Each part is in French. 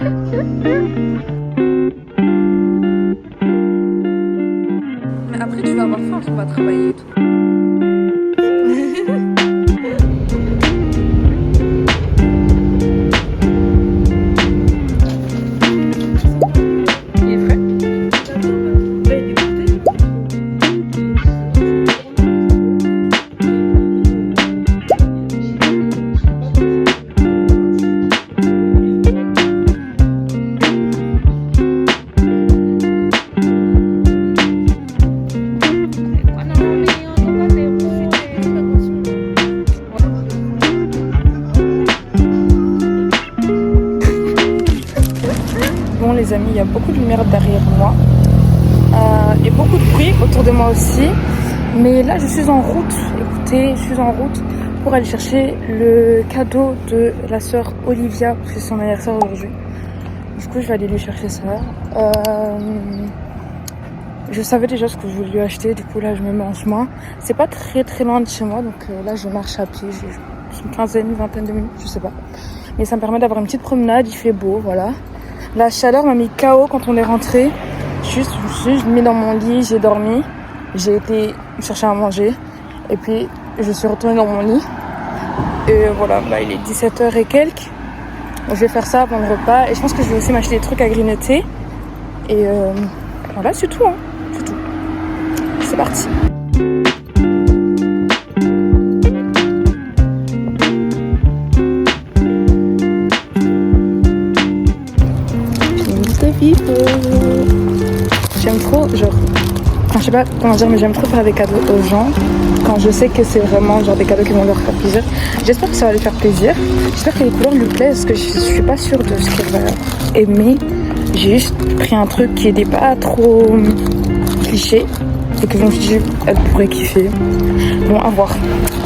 Mais après, tu vas avoir faim, on va travailler et tout. Il est frais? Bon les amis, il y a beaucoup de lumière derrière moi et beaucoup de bruit autour de moi aussi. Mais là je suis en route, écoutez, je suis en route pour aller chercher le cadeau de la sœur Olivia, parce que c'est son anniversaire aujourd'hui. Du coup je vais aller lui chercher ça. Je savais déjà ce que je voulais lui acheter, du coup là je me mets en chemin. C'est pas très très loin de chez moi, donc là je marche à pied, j'ai une quinzaine, une vingtaine de minutes, je sais pas. Mais ça me permet d'avoir une petite promenade, il fait beau, voilà. La chaleur m'a mis KO quand on est rentré. Je me suis mis dans mon lit, j'ai dormi. J'ai été chercher à manger. Et puis, je suis retournée dans mon lit. Et voilà, il est 17h et quelques. Je vais faire ça avant le repas. Et je pense que je vais aussi m'acheter des trucs à grignoter. Et voilà, c'est tout, hein. C'est tout. C'est parti. J'aime trop, genre, enfin, je sais pas comment dire, mais j'aime trop faire des cadeaux aux gens quand je sais que c'est vraiment genre des cadeaux qui vont leur faire plaisir. J'espère que ça va lui faire plaisir. J'espère que les couleurs lui plaisent, parce que je suis pas sûre de ce qu'elle va aimer. J'ai juste pris un truc qui était pas trop cliché et que je me suis dit elle pourrait kiffer. Bon, à voir,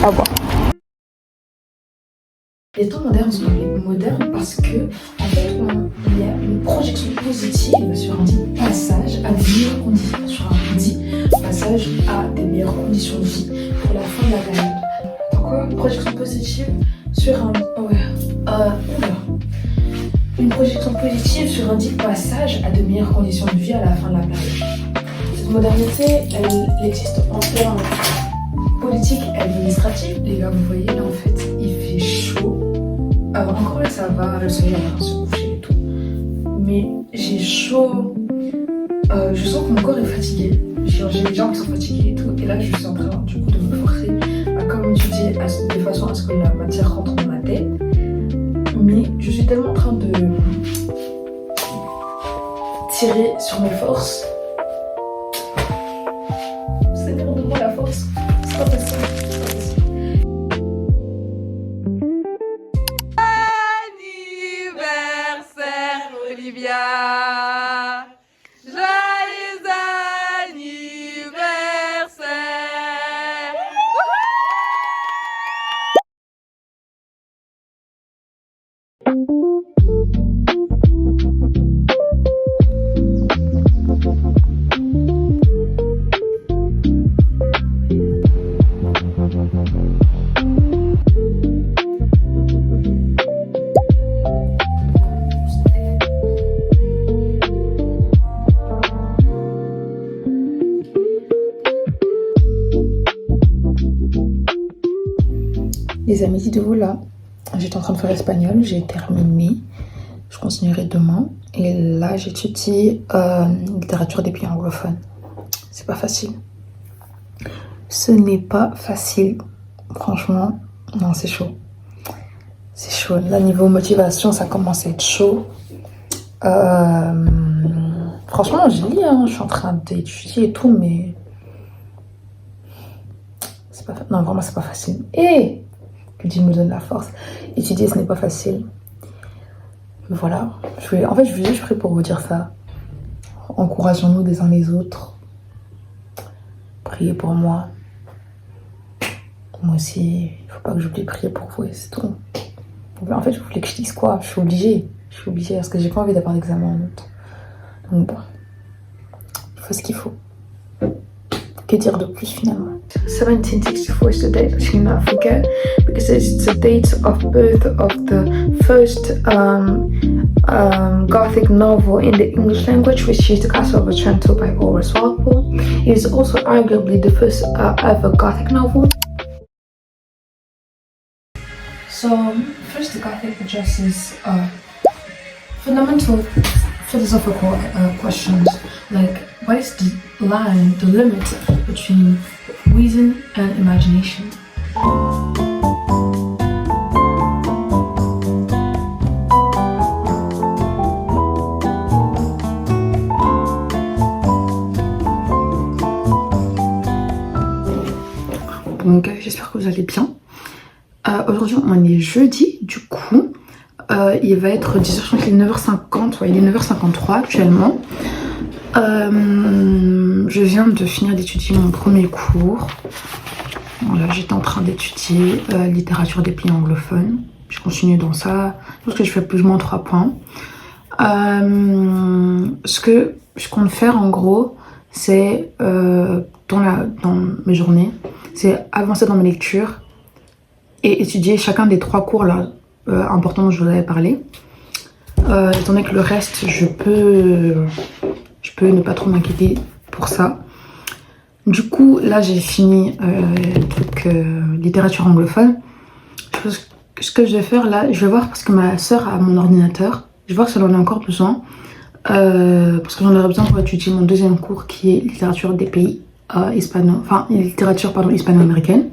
à voir. Les temps modernes sont modernes parce que, en fait, il y a une projection positive sur un dit passage à des meilleures conditions, sur un dit passage à des meilleures conditions de vie pour la fin de la période. Pourquoi projection positive sur un... Une projection positive sur un dit passage à de meilleures conditions de vie à la fin de la période. Cette modernité, elle existe en termes politiques et administratifs. Les gars, vous voyez, là, en fait, il fait chaud. Encore là ça va, le soleil est en train de se coucher et tout. Mais j'ai chaud. Je sens que mon corps est fatigué. J'ai des jambes qui sont fatiguées et tout. Et là je suis en train du coup de me forcer à comme étudier de façon à ce que la matière rentre dans ma tête. Mais je suis tellement en train de tirer sur mes forces. C'est pour de moi la force. C'est pas facile. Olivia, joyeux anniversaire. Les amis, dites-vous là, j'étais en train de faire l'espagnol, j'ai terminé, je continuerai demain. Et là, j'étudie littérature des pays anglophones. C'est pas facile. Ce n'est pas facile. Franchement, non, c'est chaud. C'est chaud. Là, niveau motivation, ça commence à être chaud. Franchement, je lis, hein, je suis en train d'étudier et tout, mais... c'est pas... Non, vraiment, c'est pas facile. Et que Dieu me donne la force. Étudier, ce n'est pas facile. Mais voilà. En fait, je suis juste prêt pour vous dire ça. Encourageons-nous les uns les autres. Priez pour moi. Moi aussi, il faut pas que j'oublie de prier pour vous et c'est tout. En fait, je voulais que je dise quoi? Je suis obligée. Je suis obligée parce que j'ai pas envie d'avoir l'examen en août. Donc bon, il faut ce qu'il faut. Que dire de plus finalement? 1764 is the date that you not forget because it's the date of birth of the first Gothic novel in the English language, which is The Castle of Otranto by Horace Walpole. It is also arguably the first ever Gothic novel. So, first, the Gothic addresses fundamental philosophical questions like what is the line, the limit between reason and imagination? Donc, j'espère que vous allez bien. Aujourd'hui, on est jeudi, du coup. Il va être 10h30, il est 9h50, ouais, il est 9h53 actuellement. Je viens de finir d'étudier mon premier cours. Voilà, j'étais en train d'étudier littérature des pays anglophones. Je continue dans ça, parce que je fais plus ou moins 3 points. Ce que je compte faire en gros, c'est dans mes journées, c'est avancer dans mes lectures et étudier chacun des 3 cours là important dont je vous avais parlé. Étant donné que le reste, je peux ne pas trop m'inquiéter pour ça. Du coup, là, j'ai fini le truc littérature anglophone. Ce que je vais faire là, je vais voir parce que ma soeur a mon ordinateur. Je vais voir si elle en a encore besoin. Parce que j'en aurai besoin pour étudier mon deuxième cours qui est littérature des pays hispano-américaine.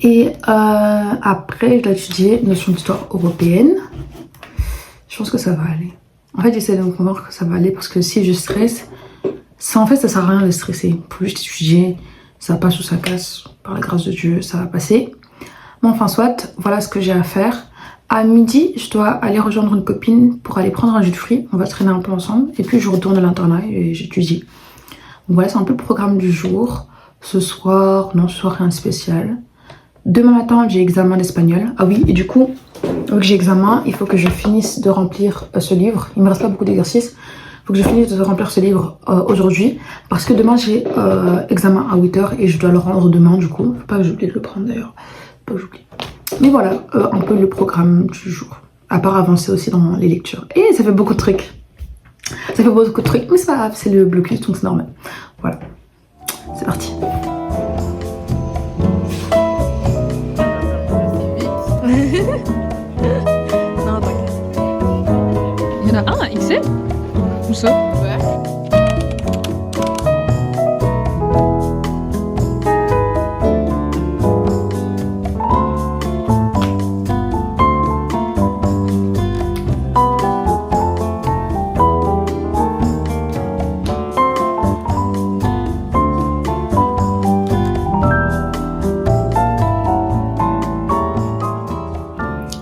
Et après, je dois étudier notion d'histoire européenne. Je pense que ça va aller. En fait, j'essaie de me convaincre que ça va aller parce que si je stresse, ça sert à rien de stresser. Faut juste étudier, ça passe ou ça casse. Par la grâce de Dieu, ça va passer. Bon, enfin, soit, voilà ce que j'ai à faire. À midi, je dois aller rejoindre une copine pour aller prendre un jus de fruits. On va traîner un peu ensemble. Et puis, je retourne à l'internat et j'étudie. Donc voilà, c'est un peu le programme du jour. Ce soir, rien de spécial. Demain matin, j'ai examen d'espagnol. Ah oui, et du coup, vu que j'ai examen, il faut que je finisse de remplir ce livre. Il me reste pas beaucoup d'exercices. Il faut que je finisse de remplir ce livre aujourd'hui. Parce que demain, j'ai examen à 8h et je dois le rendre demain, du coup. Faut pas que j'oublie de le prendre d'ailleurs. Faut pas que j'oublie. Mais voilà, un peu le programme du jour. À part avancer aussi dans les lectures. Et ça fait beaucoup de trucs. Ça fait beaucoup de trucs, mais c'est pas grave, c'est le blocus, donc c'est normal. Voilà. C'est parti. Non, t'inquiète. Il y en a un, XL? Où ça? Ouais.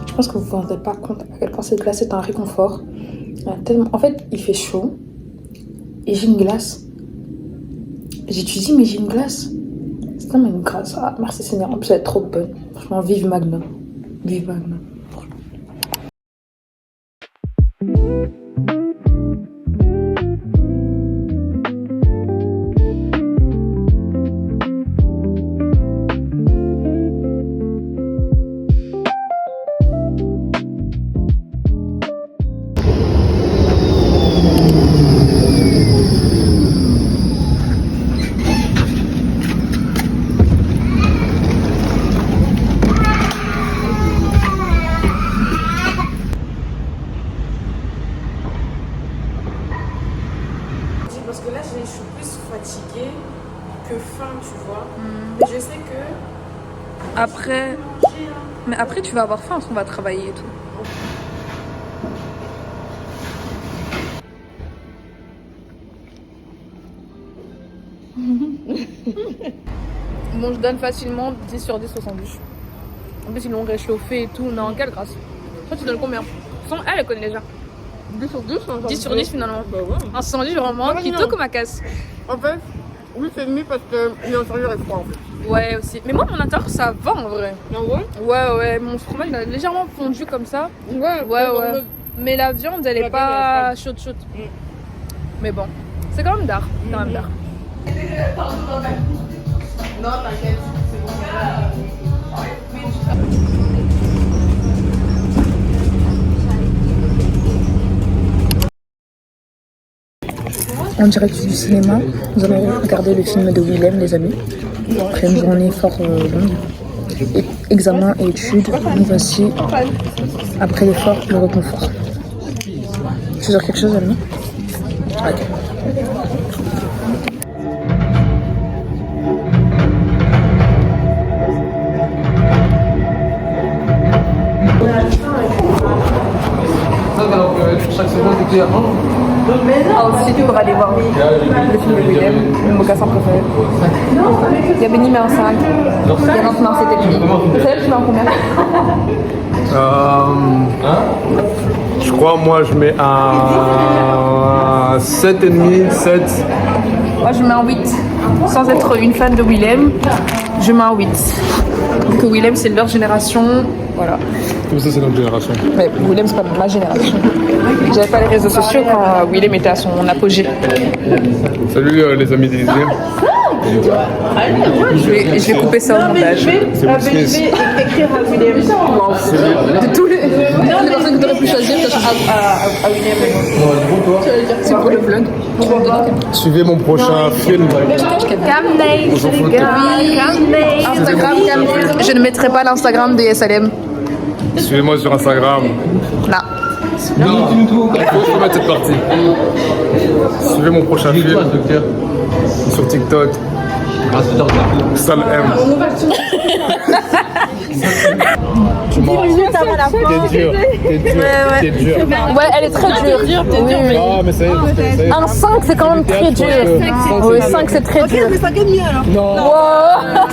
Je pense que vous ne vous rendez pas compte à quel point cette glace est un réconfort. En fait, il fait chaud et j'ai une glace. J'étudie, mais j'ai une glace. C'est tellement une grâce. Ah, merci Seigneur. En plus, elle est trop bonne. Franchement, vive Magnum. Vive Magnum. Parce que là, je suis plus fatiguée que faim, tu vois. Mais je sais que... Après... Mais après, tu vas avoir faim parce qu'on va travailler et tout. Bon, je donne facilement 10 sur 10 au sandwich. En plus, ils l'ont réchauffé et tout. Non, quelle grâce. Toi, tu donnes combien? Elle connaît déjà. 10 sur 10, hein, 10 sur 10 finalement. Bah ouais. Un sandwich vraiment qui toque comme ma casse. En fait, oui, c'est mieux parce que l'intérieur est froid en fait. Ouais, aussi. Mais moi, mon intérieur, ça va en vrai. Ah ouais? Ouais. Mon fromage, il a légèrement fondu comme ça. Ouais. Mais la viande, elle est pas chaude. Mm. Mais bon, c'est quand même d'art. Non, t'inquiète. En direct du cinéma, nous allons regarder le film de Willem, les amis. Après une journée fort longue. Examen et études, nous voici, après l'effort, le réconfort. Tu veux dire quelque chose, Alma? Ok. Chaque seconde, c'était Ensuite, pour aller voir le film de Willem, mon mocassin préféré. Il y a Benny, mais en 5. Il y a maintenant, c'était lui. Vous savez, tu mets en combien? Je crois, moi, je mets un 7,5, 7. Moi, je mets un 8. Sans être une fan de Willem, je mets un 8. Vu que Willem, c'est leur génération. Voilà. Comme ça, c'est notre génération. Mais Willem, c'est pas ma génération. J'avais pas les réseaux sociaux quand Willem était à son apogée. Salut les amis d'Élysée. Je vais couper ça au montage. C'est Will Smith. Écrire à William. De tous les personnes que tu aurais pu choisir, tu as choisi à Willem. C'est pour le vlog. Suivez mon prochain film. Instagram, je ne mettrai pas l'Instagram de SLM. Suivez-moi sur Instagram. Là. Il faut mettre cette partie. Suivez mon prochain film sur TikTok. Sale M. Tu mens. T'es dur. Ouais, elle est très dure. Oui, oui. Ah, mais ça y est. Un 5, c'est quand même très dur. Oui, 5, c'est très dur. Ok, mais 5,5 alors. Non. Wow.